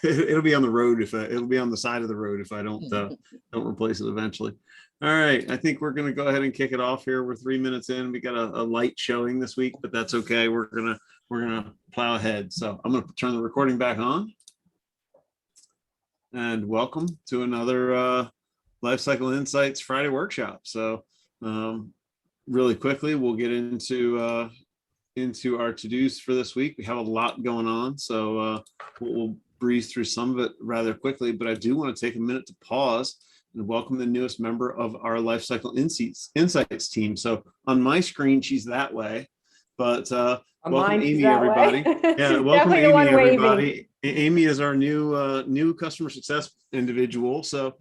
It'll be on the road it'll be on the side of the road if I don't replace it eventually. All right, I think we're gonna go ahead and kick it off here. We're 3 minutes in. We got a light showing this week, but that's okay. We're gonna plow ahead. So I'm gonna turn the recording back on. And welcome to another Lifecycle Insights Friday workshop. So really quickly, we'll get into our to-dos for this week. We have a lot going on, so we'll breeze through some of it rather quickly, but I do want to take a minute to pause and welcome the newest member of our Lifecycle Insights team. So on my screen, she's that way, but welcome Amy, everybody. Yeah, welcome Amy, everybody. Amy is our new customer success individual. So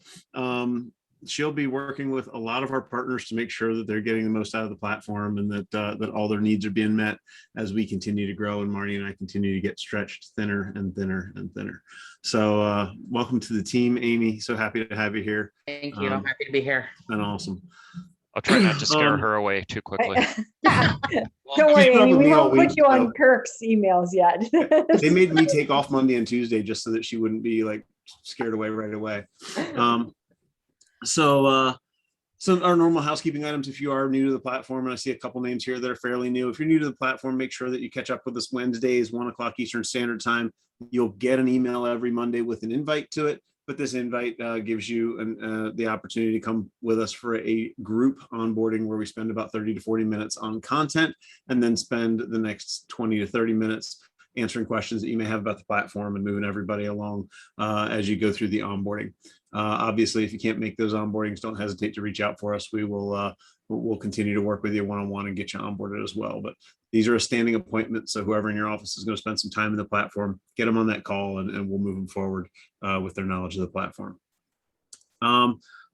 she'll be working with a lot of our partners to make sure that they're getting the most out of the platform and that all their needs are being met as we continue to grow and Marty and I continue to get stretched thinner and thinner and thinner. So welcome to the team, Amy. So happy to have you here. Thank you. I'm happy to be here. And awesome. I'll try not to scare her away too quickly. Don't worry, Amy, we won't put you on Kirk's emails yet. They made me take off Monday and Tuesday just so that she wouldn't be like scared away right away. So our normal housekeeping items, if you are new to the platform, and I see a couple names here that are fairly new. If you're new to the platform, make sure that you catch up with us Wednesdays, 1 o'clock Eastern Standard Time. You'll get an email every Monday with an invite to it, but this invite gives you the opportunity to come with us for a group onboarding where we spend about 30 to 40 minutes on content and then spend the next 20 to 30 minutes answering questions that you may have about the platform and moving everybody along as you go through the onboarding. Obviously, if you can't make those onboardings, don't hesitate to reach out for us. We'll continue to work with you one-on-one and get you onboarded as well. But these are a standing appointment, so whoever in your office is going to spend some time in the platform, get them on that call, and we'll move them forward with their knowledge of the platform.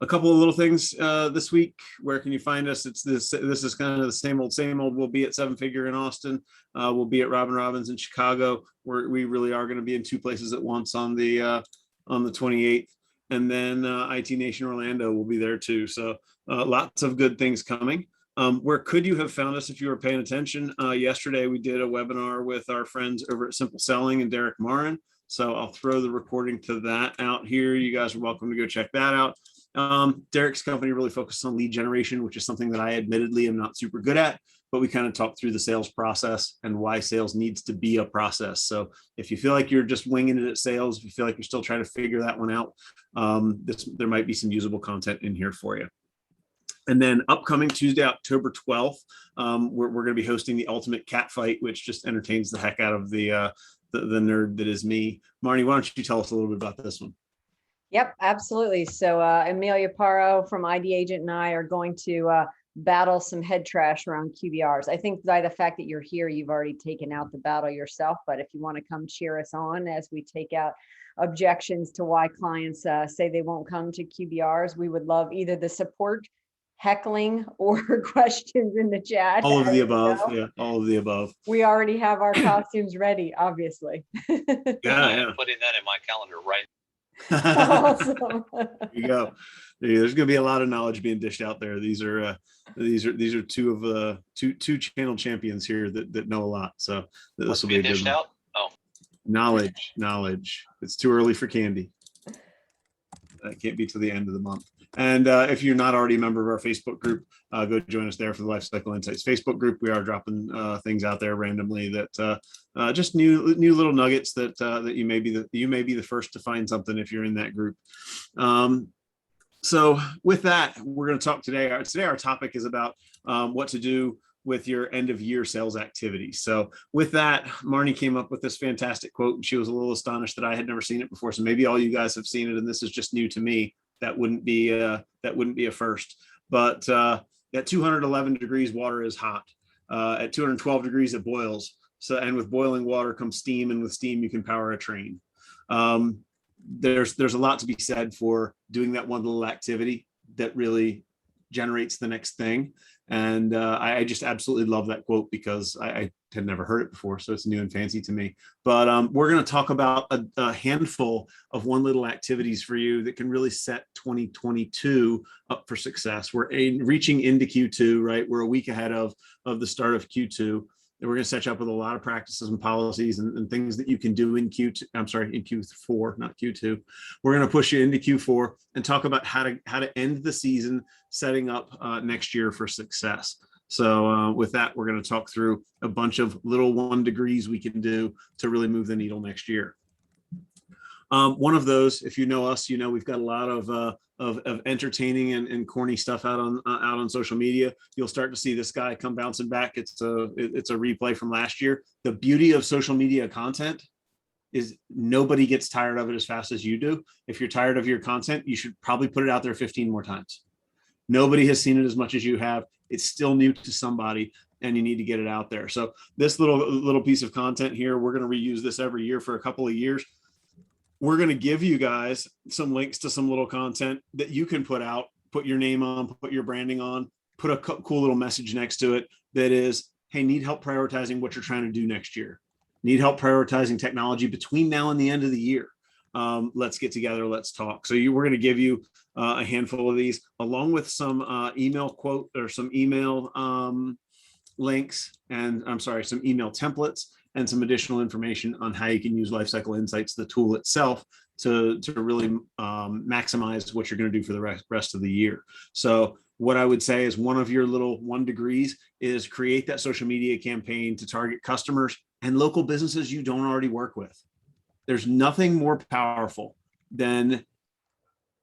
A couple of little things this week. Where can you find us? This is kind of the same old. We'll be at Seven Figure in Austin. We'll be at Robin Robbins in Chicago, where we really are going to be in 2 places at once on the 28th. And then IT Nation Orlando will be there too. So lots of good things coming. Where could you have found us if you were paying attention? Yesterday, we did a webinar with our friends over at Simple Selling and Derek Marin. So I'll throw the recording to that out here. You guys are welcome to go check that out. Derek's company really focused on lead generation, which is something that I admittedly am not super good at, but we kind of talked through the sales process and why sales needs to be a process. So if you feel like you're just winging it at sales, if you feel like you're still trying to figure that one out, there might be some usable content in here for you. And then upcoming Tuesday, October 12th, we're going to be hosting the Ultimate Cat Fight, which just entertains the heck out of the nerd that is me. Marnie, why don't you tell us a little bit about this one? Yep, absolutely. So Amelia Paro from ID Agent and I are going to battle some head trash around QBRs. I think by the fact that you're here, you've already taken out the battle yourself. But if you want to come cheer us on as we take out objections to why clients say they won't come to QBRs, we would love either the support, heckling, or questions in the chat. All of the above. Yeah, all of the above. We already have our costumes ready, obviously. Yeah. I'm putting that in my calendar right. Awesome. There you go. There's going to be a lot of knowledge being dished out there. These are two of the two channel champions here that know a lot. So this will be dished out. Oh, knowledge. It's too early for candy. That can't be till the end of the month. And if you're not already a member of our Facebook group, go join us there for the Lifecycle Insights Facebook group. We are dropping things out there randomly that just new little nuggets that you may be the first to find something if you're in that group. So with that, we're going to talk today. Today our topic is about what to do with your end of year sales activity. So with that, Marnie came up with this fantastic quote, and she was a little astonished that I had never seen it before. So maybe all you guys have seen it, and this is just new to me. That wouldn't be a first. But at 211 degrees, water is hot. At 212 degrees, it boils. So, and with boiling water comes steam, and with steam, you can power a train. There's a lot to be said for doing that one little activity that really generates the next thing. And I just absolutely love that quote because I had never heard it before. So it's new and fancy to me. But we're going to talk about a handful of one little activities for you that can really set 2022 up for success. We're reaching into Q2, right? We're a week ahead of the start of Q2. And we're going to set you up with a lot of practices and policies and things that you can do in Q2. I'm sorry, in Q4, not Q2. We're going to push you into Q4 and talk about how to end the season, setting up next year for success. So with that, we're going to talk through a bunch of little 1 degrees we can do to really move the needle next year. One of those, if you know us, you know we've got a lot of entertaining and corny stuff out on social media. You'll start to see this guy come bouncing back. It's a replay from last year. The beauty of social media content is nobody gets tired of it as fast as you do. If you're tired of your content, you should probably put it out there 15 more times. Nobody has seen it as much as you have. It's still new to somebody, and you need to get it out there. So this little piece of content here, we're going to reuse this every year for a couple of years. We're going to give you guys some links to some little content that you can put out, put your name on, put your branding on, put a cool little message next to it that is, hey, need help prioritizing what you're trying to do next year. Need help prioritizing technology between now and the end of the year. Let's get together. Let's talk. So we're going to give you a handful of these along with some email quote or some email links and some email templates and some additional information on how you can use Lifecycle Insights, the tool itself, to really maximize what you're going to do for the rest of the year. So what I would say is one of your little 1 degrees is create that social media campaign to target customers and local businesses you don't already work with. There's nothing more powerful than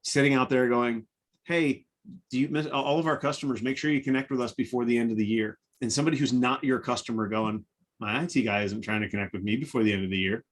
sitting out there going, hey, do you miss all of our customers? Make sure you connect with us before the end of the year. And somebody who's not your customer going, my IT guy isn't trying to connect with me before the end of the year.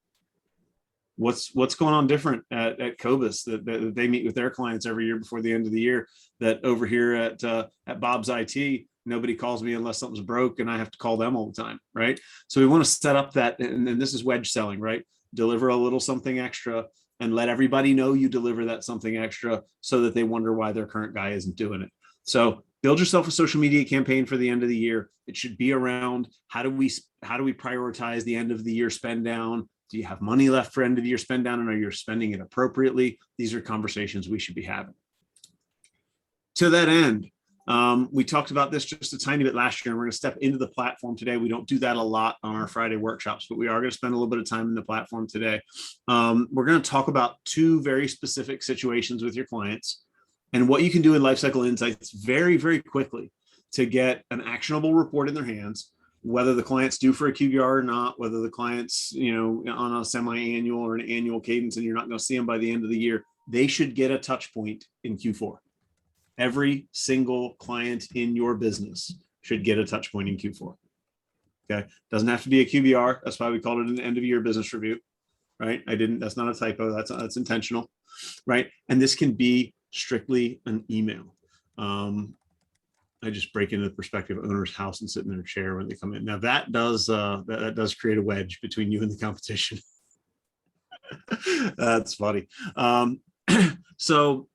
What's going on different at Cobus that they meet with their clients every year before the end of the year, that over here at Bob's IT, nobody calls me unless something's broke and I have to call them all the time, right? So we want to set up that, and this is wedge selling, right? Deliver a little something extra and let everybody know you deliver that something extra so that they wonder why their current guy isn't doing it. So build yourself a social media campaign for the end of the year. It should be around how do we prioritize the end of the year spend down? Do you have money left for end of the year spend down, and are you spending it appropriately? These are conversations we should be having. To that end, we talked about this just a tiny bit last year, and we're going to step into the platform today. We don't do that a lot on our Friday workshops, but we are going to spend a little bit of time in the platform today. We're going to talk about 2 very specific situations with your clients and what you can do in Lifecycle Insights very, very quickly to get an actionable report in their hands, whether the client's due for a QBR or not, whether the client's, on a semi-annual or an annual cadence and you're not going to see them by the end of the year. They should get a touch point in Q4. Every single client in your business should get a touch point in Q4. Okay. Doesn't have to be a QBR. That's why we called it an end of year business review, right? That's not a typo. That's intentional, right? And this can be strictly an email. I just break into the prospective owner's house and sit in their chair when they come in. Now that does create a wedge between you and the competition. That's funny. So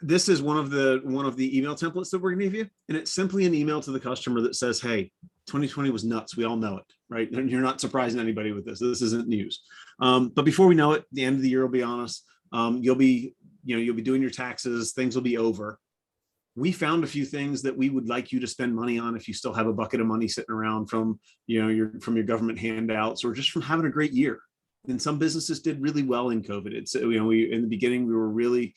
this is one of the email templates that we're going to give you, and it's simply an email to the customer that says, "Hey, 2020 was nuts. We all know it, right? And you're not surprising anybody with this. This isn't news. But before we know it, the end of the year will be on us. You'll be doing your taxes. Things will be over. We found a few things that we would like you to spend money on if you still have a bucket of money sitting around from your government handouts or just from having a great year. And some businesses did really well in COVID. It's we in the beginning we were really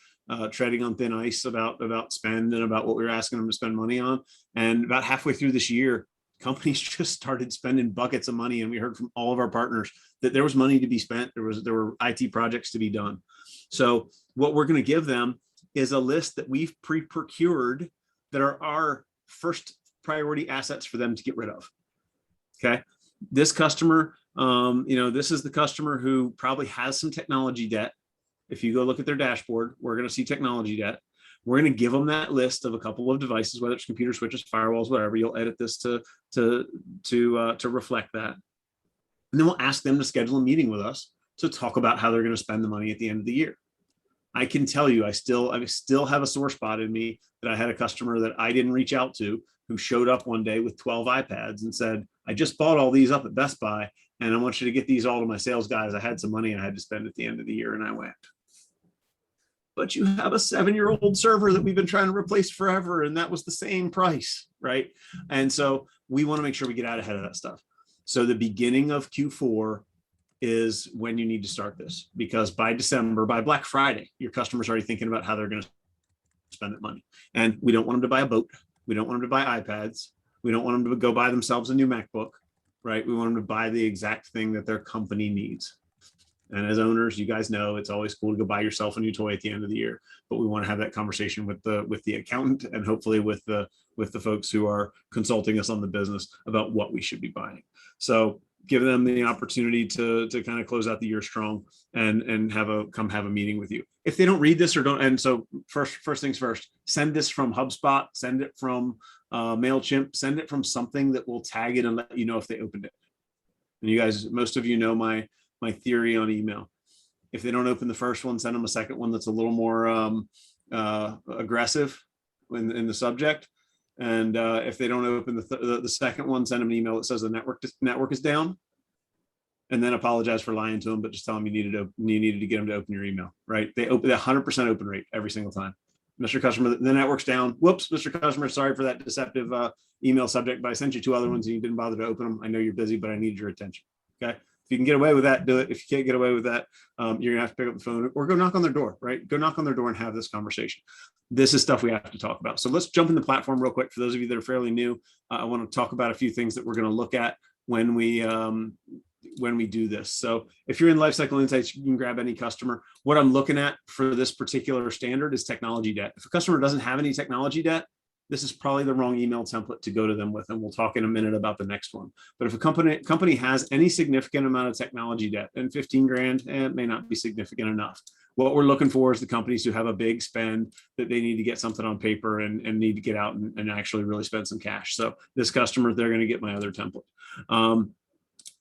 treading on thin ice about spend and about what we were asking them to spend money on. And about halfway through this year, companies just started spending buckets of money, and we heard from all of our partners that there was money to be spent. There were IT projects to be done. So what we're going to give them is a list that we've pre-procured that are our first priority assets for them to get rid of. Okay. This customer, this is the customer who probably has some technology debt. If you go look at their dashboard, we're going to see technology debt. We're going to give them that list of a couple of devices, whether it's computer switches, firewalls, whatever. You'll edit this to reflect that. And then we'll ask them to schedule a meeting with us to talk about how they're going to spend the money at the end of the year. I can tell you, I still have a sore spot in me that I had a customer that I didn't reach out to who showed up one day with 12 iPads and said, I just bought all these up at Best Buy and I want you to get these all to my sales guys. I had some money I had to spend at the end of the year and I went. But you have a 7-year-old server that we've been trying to replace forever and that was the same price, right? And so we want to make sure we get out ahead of that stuff. So the beginning of Q4 is when you need to start this, because by December, by Black Friday, your customers are already thinking about how they're going to spend that money. And we don't want them to buy a boat. We don't want them to buy iPads. We don't want them to go buy themselves a new MacBook, right? We want them to buy the exact thing that their company needs. And as owners, you guys know it's always cool to go buy yourself a new toy at the end of the year, but we want to have that conversation with the accountant and hopefully with the folks who are consulting us on the business about what we should be buying. So give them the opportunity to kind of close out the year strong and have a meeting with you. If they don't read this or don't, and so first things first, send this from HubSpot, send it from MailChimp, send it from something that will tag it and let you know if they opened it. And you guys, most of you know my theory on email. If they don't open the first one, send them a second one that's a little more aggressive in the subject. And if they don't open the second one, send them an email that says the network is down, and then apologize for lying to them, but just tell them you needed to get them to open your email. Right? They open 100% open rate every single time. Mr. Customer, the network's down. Whoops, Mr. Customer, sorry for that deceptive email subject, but I sent you 2 other ones and you didn't bother to open them. I know you're busy, but I need your attention. Okay. If you can get away with that, do it. If you can't get away with that, you're gonna have to pick up the phone or go knock on their door, right? Go knock on their door and have this conversation. This is stuff we have to talk about. So let's jump in the platform real quick. For those of you that are fairly new, I want to talk about a few things that we're going to look at when we do this. So if you're in Lifecycle Insights, you can grab any customer. What I'm looking at for this particular standard is technology debt. If a customer doesn't have any technology debt, this is probably the wrong email template to go to them with, and we'll talk in a minute about the next one. But if a company has any significant amount of technology debt, and 15 grand, it may not be significant enough. What we're looking for is the companies who have a big spend that they need to get something on paper and need to get out and actually really spend some cash. So this customer, they're going to get my other template.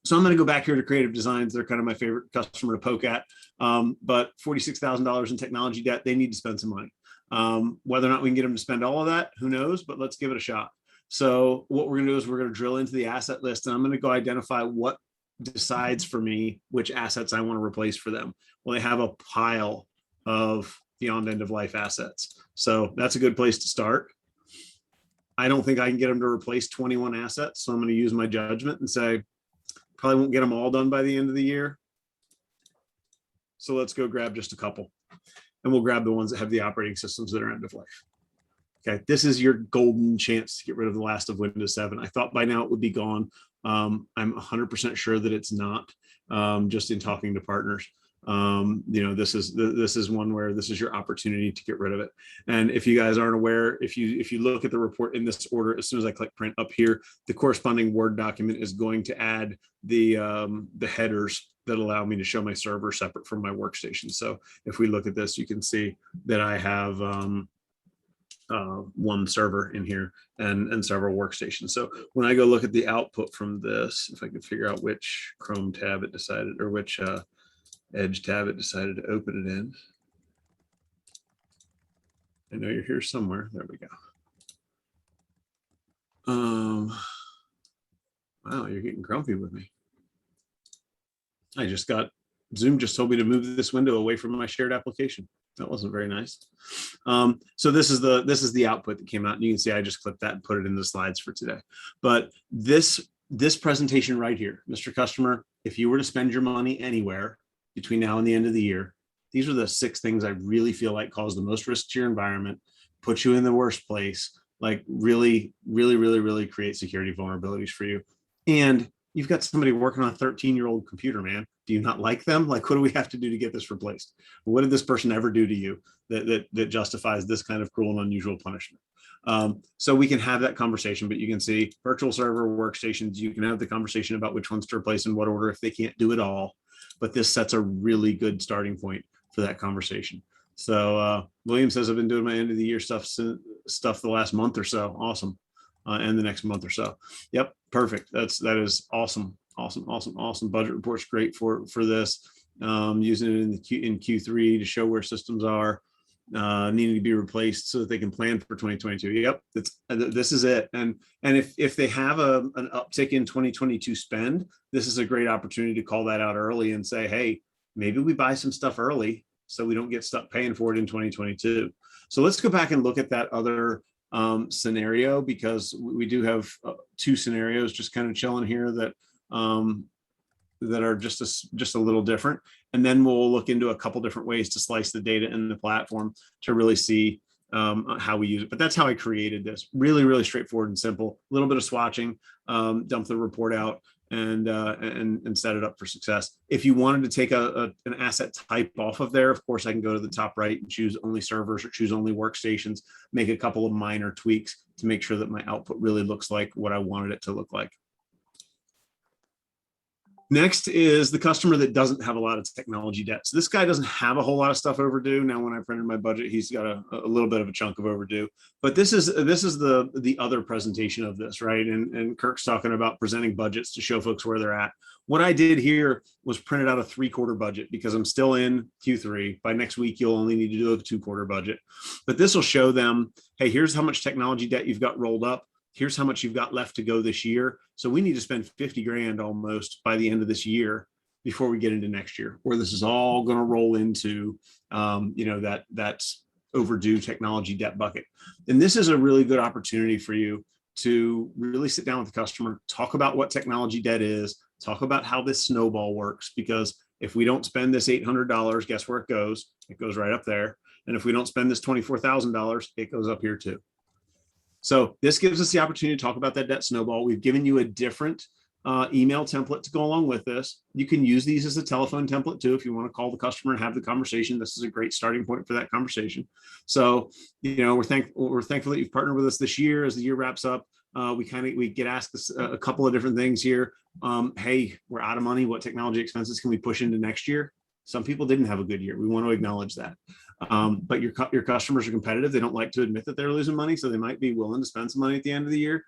So I'm going to go back here to Creative Designs. They're kind of my favorite customer to poke at. But $46,000 in technology debt, they need to spend some money. Whether or not we can get them to spend all of that, who knows, but let's give it a shot. So what we're going to do is we're going to drill into the asset list, and I'm going to go identify what decides for me which assets I want to replace for them. Well, they have a pile of beyond end of life assets. So that's a good place to start. I don't think I can get them to replace 21 assets. So I'm going to use my judgment and say, probably won't get them all done by the end of the year. So let's go grab just a couple. And we'll grab the ones that have the operating systems that are end of life. Okay, this is your golden chance to get rid of the last of Windows 7. I thought by now it would be gone. I'm 100% sure that it's not, just in talking to partners. This is one where this is your opportunity to get rid of it. And if you guys aren't aware, if you look at the report in this order, as soon as I click print up here, the corresponding Word document is going to add the headers that allow me to show my server separate from my workstation. So if we look at this, you can see that I have one server in here and several workstations. So when I go look at the output from this, if I could figure out which Chrome tab it decided, or which Edge tab it decided to open it in. I know you're here somewhere. There we go. Wow, you're getting grumpy with me. Zoom just told me to move this window away from my shared application. That wasn't very nice. So this is the output that came out, and you can see I just clipped that and put it in the slides for today. But this presentation right here, Mr. Customer, if you were to spend your money anywhere between now and the end of the year, these are the 6 things I really feel like cause the most risk to your environment, put you in the worst place, like really create security vulnerabilities for you. And you've got somebody working on a 13-year-old computer, man. Do you not like them? Like, what do we have to do to get this replaced? What did this person ever do to you that justifies this kind of cruel and unusual punishment? So we can have that conversation, but you can see virtual server workstations. You can have the conversation about which ones to replace in what order if they can't do it all. But this sets a really good starting point for that conversation. So William says, I've been doing my end of the year stuff the last month or so. Awesome. And the next month or so. Yep, perfect. That is awesome. Awesome. Budget report's great for this. Using it in Q3 to show where systems are needing to be replaced so that they can plan for 2022. Yep, this is it. And if they have an uptick in 2022 spend, this is a great opportunity to call that out early and say, hey, maybe we buy some stuff early so we don't get stuck paying for it in 2022. So let's go back and look at that other scenario, because we do have 2 scenarios just kind of chilling here that that are just a little different. And then we'll look into a couple different ways to slice the data in the platform to really see how we use it. But that's how I created this. Really, really straightforward and simple. A little bit of swatching, dump the report out, and set it up for success. If you wanted to take an asset type off of there, of course, I can go to the top right and choose only servers or choose only workstations, make a couple of minor tweaks to make sure that my output really looks like what I wanted it to look like. Next is the customer that doesn't have a lot of technology debt. So this guy doesn't have a whole lot of stuff overdue. Now, when I printed my budget, he's got a little bit of a chunk of overdue. But this is the other presentation of this, right? And Kirk's talking about presenting budgets to show folks where they're at. What I did here was printed out a 3-quarter budget because I'm still in Q3. By next week, you'll only need to do a 2-quarter budget. But this will show them, hey, here's how much technology debt you've got rolled up. Here's how much you've got left to go this year. So we need to spend 50 grand almost by the end of this year before we get into next year, where this is all going to roll into, that's overdue technology debt bucket. And this is a really good opportunity for you to really sit down with the customer, talk about what technology debt is, talk about how this snowball works, because if we don't spend this $800, guess where it goes? It goes right up there. And if we don't spend this $24,000, it goes up here too. So this gives us the opportunity to talk about that debt snowball. We've given you a different email template to go along with this. You can use these as a telephone template too. If you want to call the customer and have the conversation, this is a great starting point for that conversation. So, we're thankful that you've partnered with us this year. As the year wraps up, we get asked a couple of different things here. Hey, we're out of money. What technology expenses can we push into next year? Some people didn't have a good year. We want to acknowledge that. But your customers are competitive. They don't like to admit that they're losing money, so they might be willing to spend some money at the end of the year,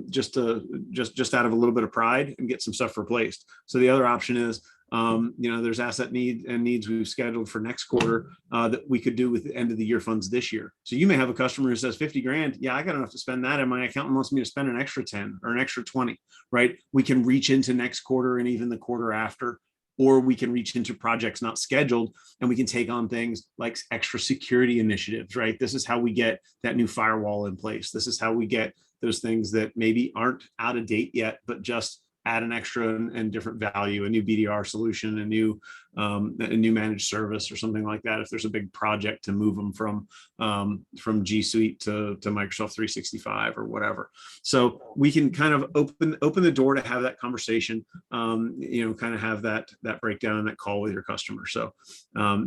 just out of a little bit of pride and get some stuff replaced. So the other option is, there's asset needs we've scheduled for next quarter that we could do with the end of the year funds this year. So you may have a customer who says 50 grand. Yeah, I got enough to spend that, and my accountant wants me to spend an extra 10 or an extra 20. Right? We can reach into next quarter and even the quarter after. Or we can reach into projects not scheduled, and we can take on things like extra security initiatives, right? This is how we get that new firewall in place. This is how we get those things that maybe aren't out of date yet, but just add an extra and different value, a new BDR solution, a new managed service or something like that. If there's a big project to move them from G Suite to Microsoft 365 or whatever. So we can kind of open the door to have that conversation, kind of have that breakdown and that call with your customer. So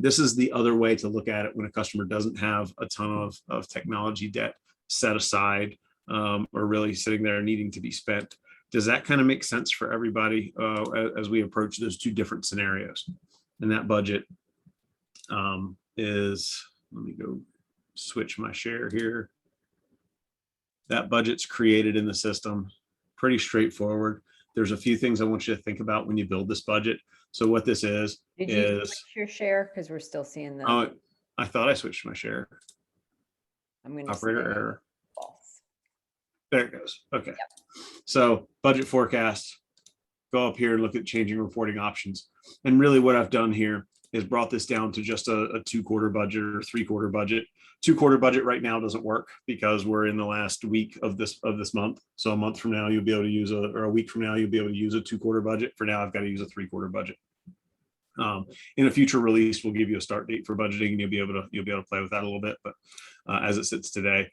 this is the other way to look at it when a customer doesn't have a ton of technology debt set aside or really sitting there needing to be spent. Does that kind of make sense for everybody as we approach those two different scenarios? And that budget is, let me go switch my share here. That budget's created in the system, pretty straightforward. There's a few things I want you to think about when you build this budget. So what this is, Did you switch your share? Because we're still seeing the. Oh, I thought I switched my share. I'm going to Operator error. False. There it goes. Okay. Yep. So budget forecast, go up here and look at changing reporting options. And really what I've done here is brought this down to just a 2-quarter budget or 3-quarter budget. 2-quarter budget right now doesn't work because we're in the last week of this month. So a month from now, you'll be able to use or a week from now, you'll be able to use a 2-quarter budget. For now, I've got to use a 3-quarter budget. In a future release, we'll give you a start date for budgeting, and you'll be able to play with that a little bit. But as it sits today,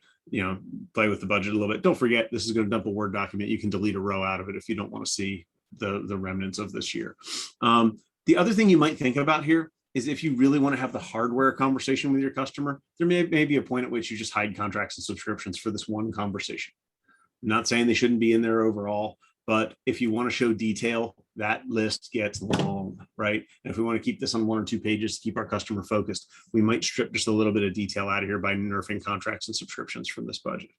play with the budget a little bit. Don't forget, this is going to dump a Word document. You can delete a row out of it if you don't want to see the remnants of this year. The other thing you might think about here is if you really want to have the hardware conversation with your customer, there may be a point at which you just hide contracts and subscriptions for this one conversation. I'm not saying they shouldn't be in there overall, but if you want to show detail, that list gets long, right? And if we want to keep this on 1 or 2 pages to keep our customer focused, we might strip just a little bit of detail out of here by nerfing contracts and subscriptions from this budget.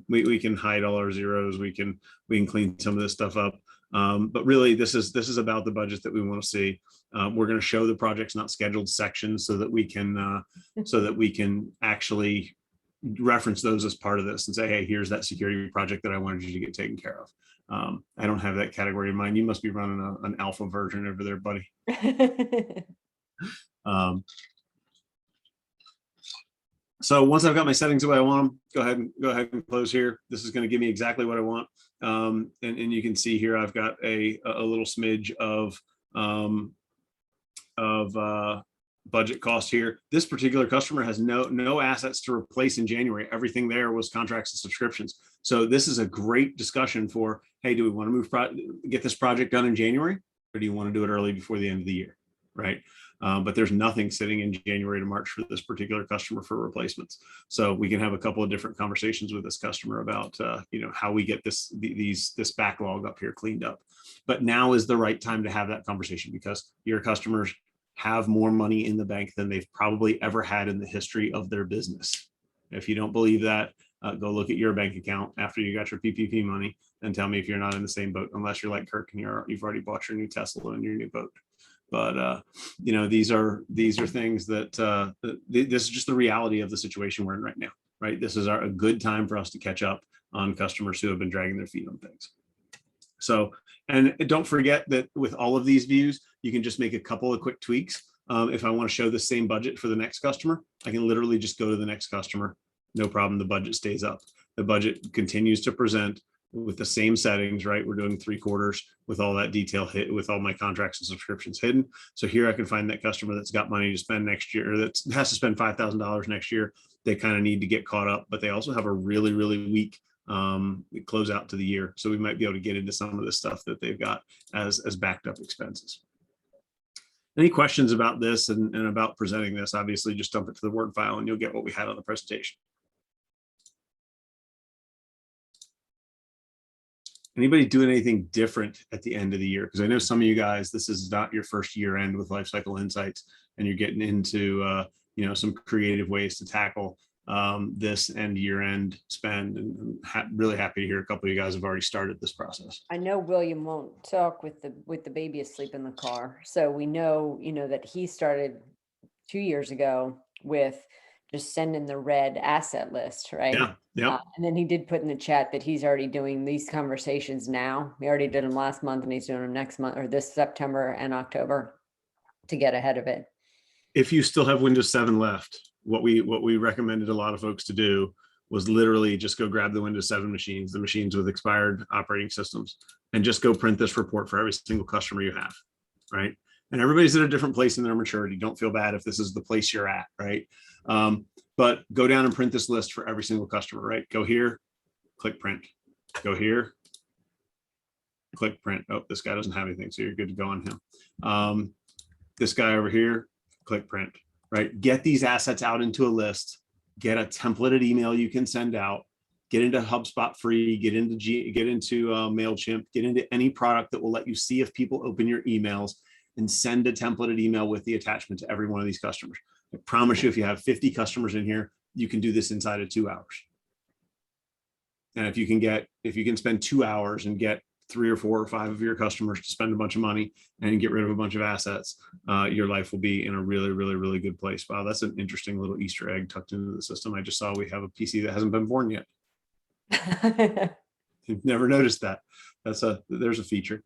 We can hide all our zeros. We can clean some of this stuff up. But really, this is about the budget that we want to see. We're going to show the projects not scheduled sections so that we can actually reference those as part of this and say, hey, here's that security project that I wanted you to get taken care of. I don't have that category in mind. You must be running an alpha version over there, buddy. So once I've got my settings the way I want them, go ahead and close here. This is going to give me exactly what I want. And you can see here, I've got a little smidge of budget cost here. This particular customer has no assets to replace in January. Everything there was contracts and subscriptions. So this is a great discussion for, hey, do we want to get this project done in January, or do you want to do it early before the end of the year, right? But there's nothing sitting in January to March for this particular customer for replacements. So we can have a couple of different conversations with this customer about how we get this backlog up here cleaned up. But now is the right time to have that conversation, because your customers have more money in the bank than they've probably ever had in the history of their business. If you don't believe that, go look at your bank account after you got your PPP money and tell me if you're not in the same boat, unless you're like Kirk and you've already bought your new Tesla and your new boat. But these are things that this is just the reality of the situation we're in right now, right? This is a good time for us to catch up on customers who have been dragging their feet on things. So, and don't forget that with all of these views, you can just make a couple of quick tweaks. If I want to show the same budget for the next customer, I can literally just go to the next customer. No problem. The budget stays up. The budget continues to present with the same settings, right? We're doing 3 quarters with all that detail hit, with all my contracts and subscriptions hidden. So here I can find that customer that's got money to spend next year, or that has to spend $5,000 next year. They kind of need to get caught up, but they also have a really, really weak close out to the year. So we might be able to get into some of the stuff that they've got as backed up expenses. Any questions about this and about presenting this? Obviously, just dump it to the Word file and you'll get what we had on the presentation. Anybody doing anything different at the end of the year? Because I know some of you guys, this is not your first year end with Lifecycle Insights, and you're getting into some creative ways to tackle this end year end spend. And really happy to hear a couple of you guys have already started this process. I know William won't talk with the baby asleep in the car, so we know that he started 2 years ago with just sending the red asset list, right? Yeah. And then he did put in the chat that he's already doing these conversations now. We already did them last month, and he's doing them next month, or this September and October, to get ahead of it. If you still have Windows 7 left, what we recommended a lot of folks to do was literally just go grab the Windows 7 machines, the machines with expired operating systems, and just go print this report for every single customer you have, right? And everybody's at a different place in their maturity. Don't feel bad if this is the place you're at, right? But go down and print this list for every single customer, right? Go here, click print. Go here, click print. Oh, this guy doesn't have anything, so you're good to go on him. This guy over here, click print, right? Get these assets out into a list, get a templated email you can send out, get into HubSpot free, get into MailChimp, get into any product that will let you see if people open your emails, and send a templated email with the attachment to every one of these customers. I promise you, if you have 50 customers in here, you can do this inside of 2 hours. And if you can spend 2 hours and get 3 or 4 or 5 of your customers to spend a bunch of money and get rid of a bunch of assets, your life will be in a really, really, really good place. Wow, that's an interesting little Easter egg tucked into the system. I just saw we have a PC that hasn't been born yet. You've never noticed that. There's a feature.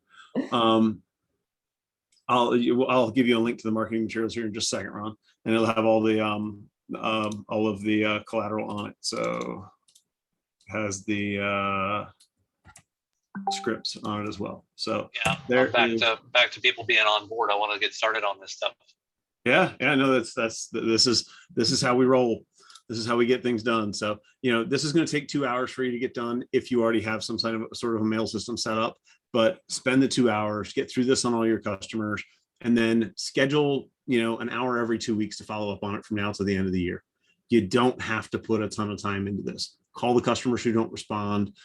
I'll give you a link to the marketing materials here in just a second, Ron, and it'll have all of the collateral on it. So it has the scripts on it as well. So yeah, there back to people being on board. I want to get started on this stuff. Yeah, no, this is how we roll. This is how we get things done. So, this is going to take 2 hours for you to get done if you already have some sort of a mail system set up. But spend the 2 hours, get through this on all your customers, and then schedule, an hour every 2 weeks to follow up on it from now to the end of the year. You don't have to put a ton of time into this. Call the customers who don't respond,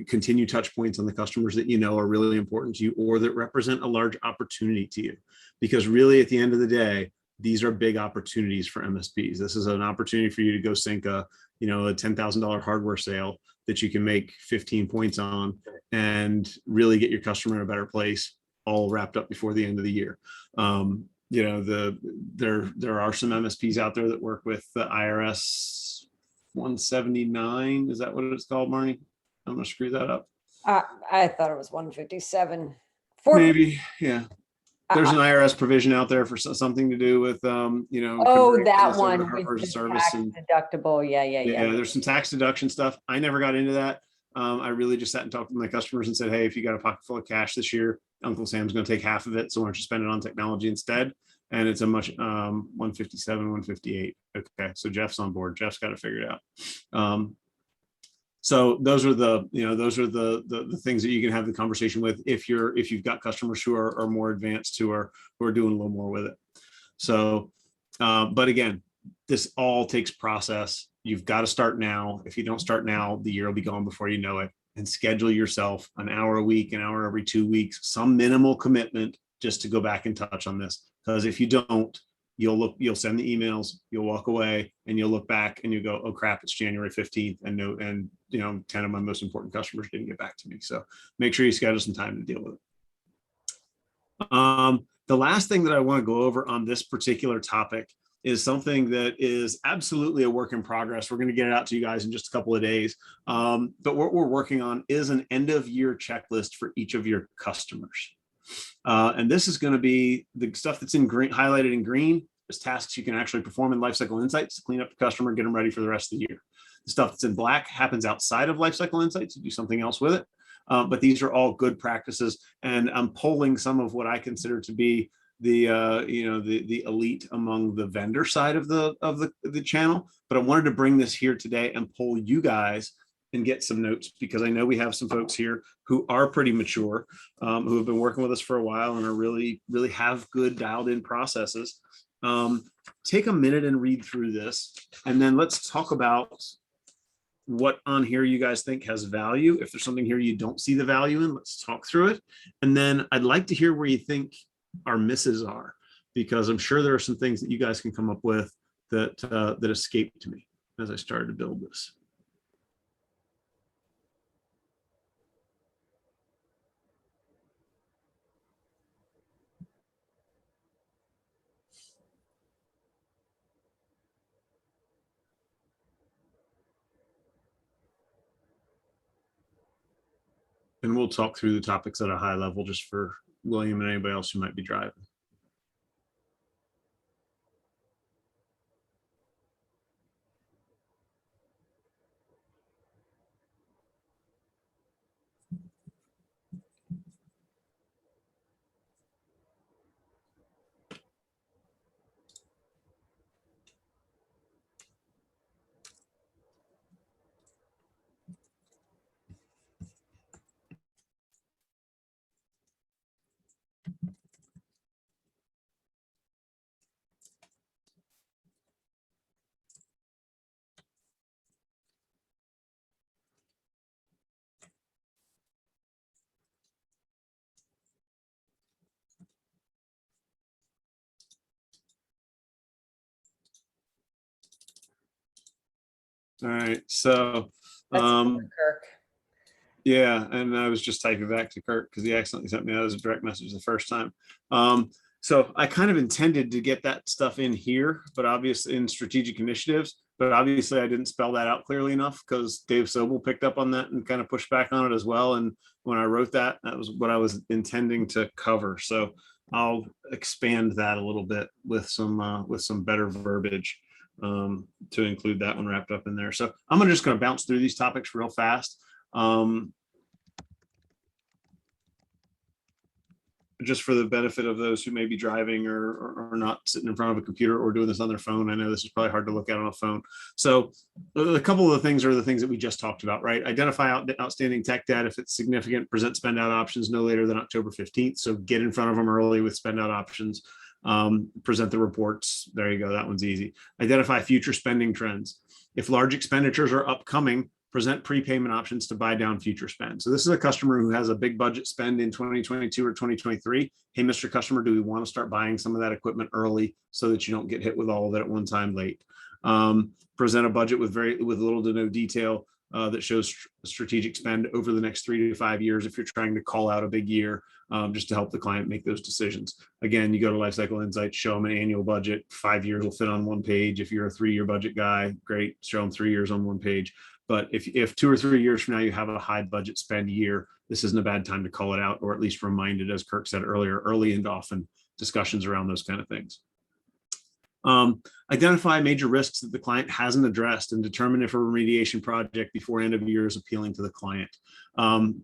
continue touch points on the customers that are really important to you or that represent a large opportunity to you. Because really, at the end of the day, these are big opportunities for MSPs. This is an opportunity for you to go sync a $10,000 hardware sale that you can make 15 points on and really get your customer in a better place, all wrapped up before the end of the year. There are some MSPs out there that work with the IRS 179. Is that what it's called, Marnie? I'm gonna screw that up. I thought it was 157. Maybe, yeah. There's an IRS provision out there for something to do with, you know. Oh, converting that business over to one hardware with as a the service tax and deductible. Yeah, yeah, yeah, yeah. there's some tax deduction stuff. I never got into that. I really just sat and talked to my customers and said, hey, if you got a pocket full of cash this year, Uncle Sam's going to take half of it. So why don't you spend it on technology instead? And it's a much 157, 158. Okay, so Jeff's on board. Jeff's got it figured out. So those are the, you know, those are the things that you can have the conversation with if you've got customers who are more advanced, who are doing a little more with it. So, but again, this all takes process. You've got to start now. If you don't start now, the year will be gone before you know it. And schedule yourself an hour a week, an hour every 2 weeks, some minimal commitment just to go back and touch on this. Because if you don't, you'll send the emails, you'll walk away, and you'll look back and you go, oh crap, it's January 15th, and you know, 10 of my most important customers didn't get back to me. So make sure you schedule some time to deal with it. The last thing that I want to go over on this particular topic is something that is absolutely a work in progress. We're going to get it out to you guys in just a couple of days. But what we're working on is an end of year checklist for each of your customers. And this is going to be the stuff that's in green, highlighted in green, is tasks you can actually perform in Lifecycle Insights to clean up the customer, get them ready for the rest of the year. The stuff that's in black happens outside of Lifecycle Insights. You do something else with it. But these are all good practices. And I'm polling some of what I consider to be the you know, the elite among the vendor side of the channel. But I wanted to bring this here today and poll you guys and get some notes, because I know we have some folks here who are pretty mature, who have been working with us for a while and are really have good dialed in processes. Take a minute and read through this, and then let's talk about what on here you guys think has value. If there's something here you don't see the value in, let's talk through it. And then I'd like to hear where you think our misses are, because I'm sure there are some things that you guys can come up with that that escaped me as I started to build this. And we'll talk through the topics at a high level just for William and anybody else who might be driving. All right, so Kirk. yeah, and I was just typing back to Kirk because he accidentally sent me that as a direct message the first time. So I kind of intended to get that stuff in here, but obviously in strategic initiatives, but obviously I didn't spell that out clearly enough, because Dave Sobel picked up on that and kind of pushed back on it as well. And when I wrote that, that was what I was intending to cover. So I'll expand that a little bit with some better verbiage to include that one wrapped up in there. So I'm just going to bounce through these topics real fast. Just for the benefit of those who may be driving or not sitting in front of a computer or doing this on their phone. I know this is probably hard to look at on a phone. So a couple of the things are the things that we just talked about, right? Identify outstanding tech debt. If it's significant, present spend out options no later than October 15th. So get in front of them early with spend out options. Present the reports. There you go. That one's easy. Identify future spending trends. If large expenditures are upcoming, present prepayment options to buy down future spend. So this is a customer who has a big budget spend in 2022 or 2023. Hey, Mr. Customer, do we want to start buying some of that equipment early so that you don't get hit with all of it at one time late? Present a budget with little to no detail that shows strategic spend over the next 3 to 5 years if you're trying to call out a big year, just to help the client make those decisions. Again, you go to Lifecycle Insights, show them an annual budget. 5 years will fit on one page. If you're a 3-year budget guy, great, show them 3 years on one page. But if 2 or 3 years from now you have a high budget spend year, this isn't a bad time to call it out, or at least remind it, as Kirk said earlier, early and often, discussions around those kind of things. Identify major risks that the client hasn't addressed and determine if a remediation project before end of year is appealing to the client.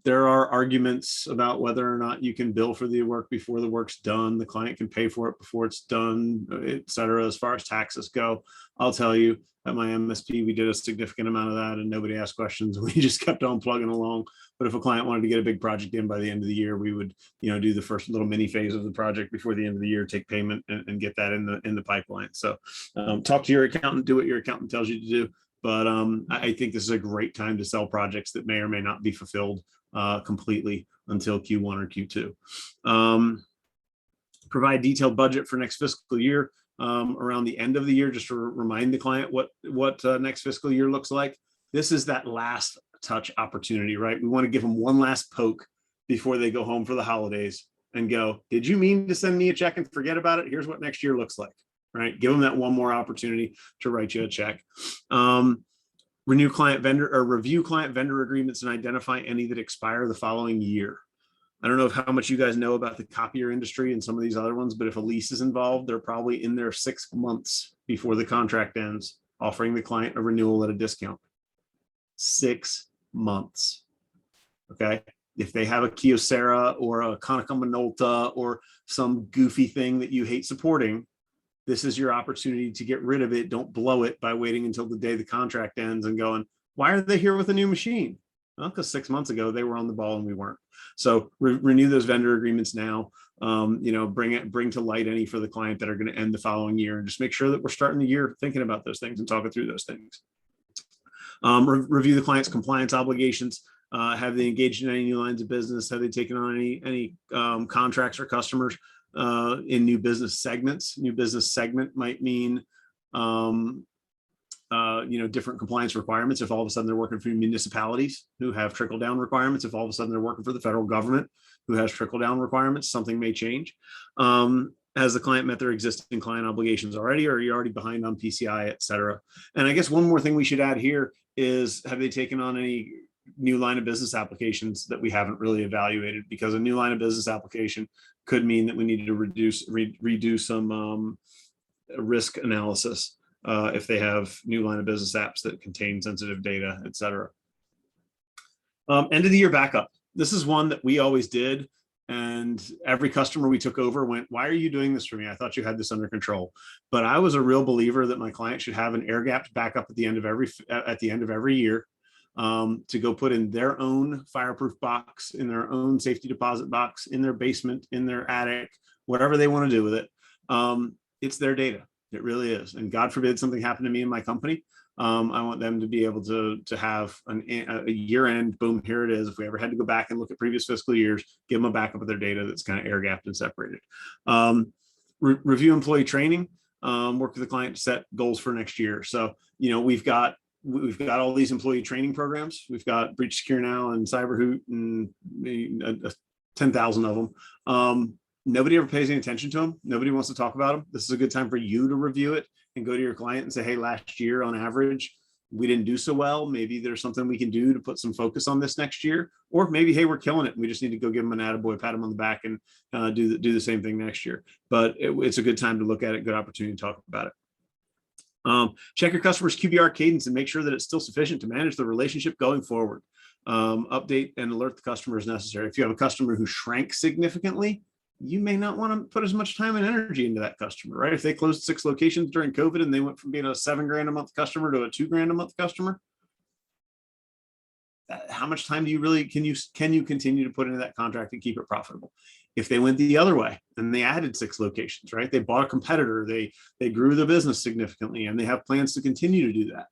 There are arguments about whether or not you can bill for the work before the work's done. The client can pay for it before it's done, et cetera. As far as taxes go, I'll tell you, at my MSP, we did a significant amount of that and nobody asked questions. We just kept on plugging along. But if a client wanted to get a big project in by the end of the year, we would, do the first little mini phase of the project before the end of the year, take payment and get that in the pipeline. So talk to your accountant, do what your accountant tells you to do. But I think this is a great time to sell projects that may or may not be fulfilled completely until Q1 or Q2. Provide detailed budget for next fiscal year around the end of the year, just to remind the client what next fiscal year looks like. This is that last touch opportunity, right? We want to give them one last poke before they go home for the holidays and go, did you mean to send me a check and forget about it? Here's what next year looks like, right? Give them that one more opportunity to write you a check. Review client vendor agreements and identify any that expire the following year. I don't know how much you guys know about the copier industry and some of these other ones, but if a lease is involved, they're probably in there 6 months before the contract ends, offering the client a renewal at a discount. 6 months. Okay. If they have a Kyocera or a Konica Minolta or some goofy thing that you hate supporting, this is your opportunity to get rid of it. Don't blow it by waiting until the day the contract ends and going, why are they here with a new machine? Well, because 6 months ago they were on the ball and we weren't. So renew those vendor agreements now. Bring to light any for the client that are going to end the following year, and just make sure that we're starting the year thinking about those things and talking through those things. Review the client's compliance obligations. Have they engaged in any new lines of business? Have they taken on any contracts or customers in new business segments? New business segment might mean different compliance requirements. If all of a sudden they're working for municipalities who have trickle down requirements, if all of a sudden they're working for the federal government who has trickle down requirements, something may change. Has the client met their existing client obligations already, or are you already behind on PCI, et cetera? And I guess one more thing we should add here is, have they taken on any new line of business applications that we haven't really evaluated? Because a new line of business application could mean that we need to redo some risk analysis if they have new line of business apps that contain sensitive data, et cetera. End of the year backup. This is one that we always did. And every customer we took over went, why are you doing this for me? I thought you had this under control. But I was a real believer that my client should have an air-gapped backup at the end of every year to go put in their own fireproof box, in their own safety deposit box, in their basement, in their attic, whatever they want to do with it. It's their data. It really is. And God forbid something happened to me in my company. I want them to be able to have a year end, boom, here it is. If we ever had to go back and look at previous fiscal years, give them a backup of their data that's kind of air gapped and separated. Review employee training, work with the client to set goals for next year. So, we've got all these employee training programs. We've got Breach Secure Now and CyberHoot and 10,000 of them. Nobody ever pays any attention to them. Nobody wants to talk about them. This is a good time for you to review it and go to your client and say, hey, last year on average, we didn't do so well. Maybe there's something we can do to put some focus on this next year. Or maybe, hey, we're killing it. We just need to go give them an attaboy, pat them on the back, and do the same thing next year. But it's a good time to look at it, good opportunity to talk about it. Check your customer's QBR cadence and make sure that it's still sufficient to manage the relationship going forward. Update and alert the customer as necessary. If you have a customer who shrank significantly, you may not want to put as much time and energy into that customer, right? If they closed 6 locations during COVID and they went from being a $7,000 a month customer to a $2,000 a month customer, how much time do you really, can you continue to put into that contract and keep it profitable? If they went the other way and they added 6 locations, right? They bought a competitor, they grew the business significantly, and they have plans to continue to do that.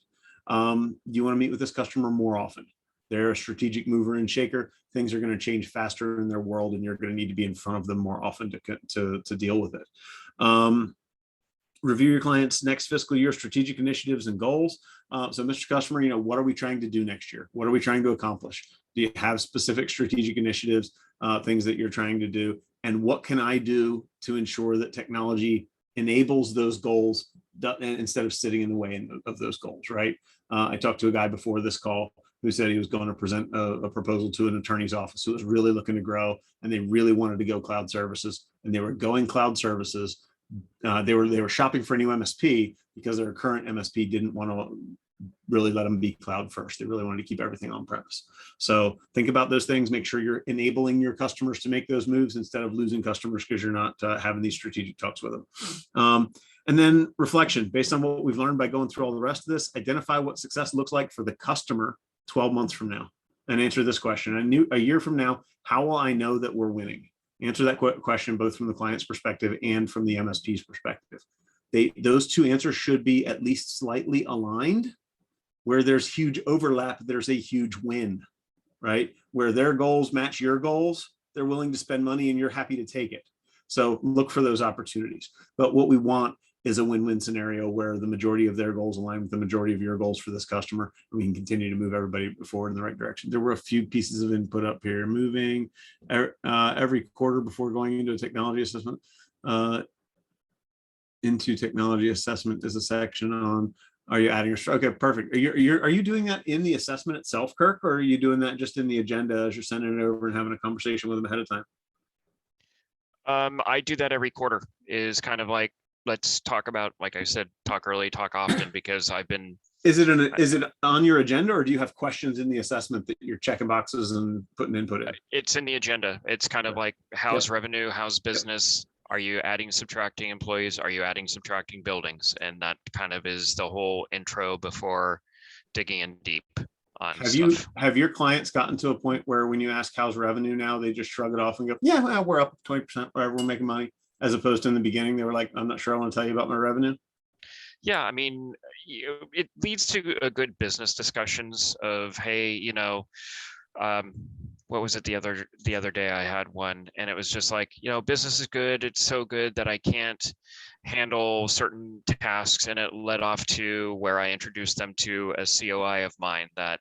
You want to meet with this customer more often. They're a strategic mover and shaker. Things are going to change faster in their world, and you're going to need to be in front of them more often to deal with it. Review your client's next fiscal year strategic initiatives and goals. So, Mr. Customer, what are we trying to do next year? What are we trying to accomplish? Do you have specific strategic initiatives, things that you're trying to do? And what can I do to ensure that technology enables those goals instead of sitting in the way of those goals, right? I talked to a guy before this call who said he was going to present a proposal to an attorney's office who was really looking to grow, and they really wanted to go cloud services, and they were going cloud services. They were shopping for a new MSP because their current MSP didn't want to really let them be cloud first. They really wanted to keep everything on premise. So think about those things. Make sure you're enabling your customers to make those moves instead of losing customers because you're not having these strategic talks with them. And then reflection, based on what we've learned by going through all the rest of this, identify what success looks like for the customer 12 months from now, and answer this question. A year from now, how will I know that we're winning? Answer that question both from the client's perspective and from the MSP's perspective. Those two answers should be at least slightly aligned. Where there's huge overlap, there's a huge win, right? Where their goals match your goals, they're willing to spend money and you're happy to take it. So look for those opportunities. But what we want is a win-win scenario where the majority of their goals align with the majority of your goals for this customer, and we can continue to move everybody forward in the right direction. There were a few pieces of input up here. Moving every quarter before going into a technology assessment. Into technology assessment is a section on, are you adding your, okay, perfect. Are you doing that in the assessment itself, Kirk, or are you doing that just in the agenda as you're sending it over and having a conversation with them ahead of time? I do that every quarter, is kind of like, let's talk about, like I said, talk early, talk often, because I've been. Is it on your agenda, or do you have questions in the assessment that you're checking boxes and putting input in? It's in the agenda. It's kind of like, how's revenue, how's business? Are you adding, subtracting employees? Are you adding, subtracting buildings? And that kind of is the whole intro before digging in deep on stuff. Have your clients gotten to a point where when you ask how's revenue now, they just shrug it off and go, yeah, well, we're up 20%, whatever, we're making money, as opposed to in the beginning, they were like, I'm not sure I want to tell you about my revenue? Yeah, I mean, it leads to a good business discussions of, hey, what was it the other day I had one, and it was just like, business is good. It's so good that I can't handle certain tasks, and it led off to where I introduced them to a COI of mine that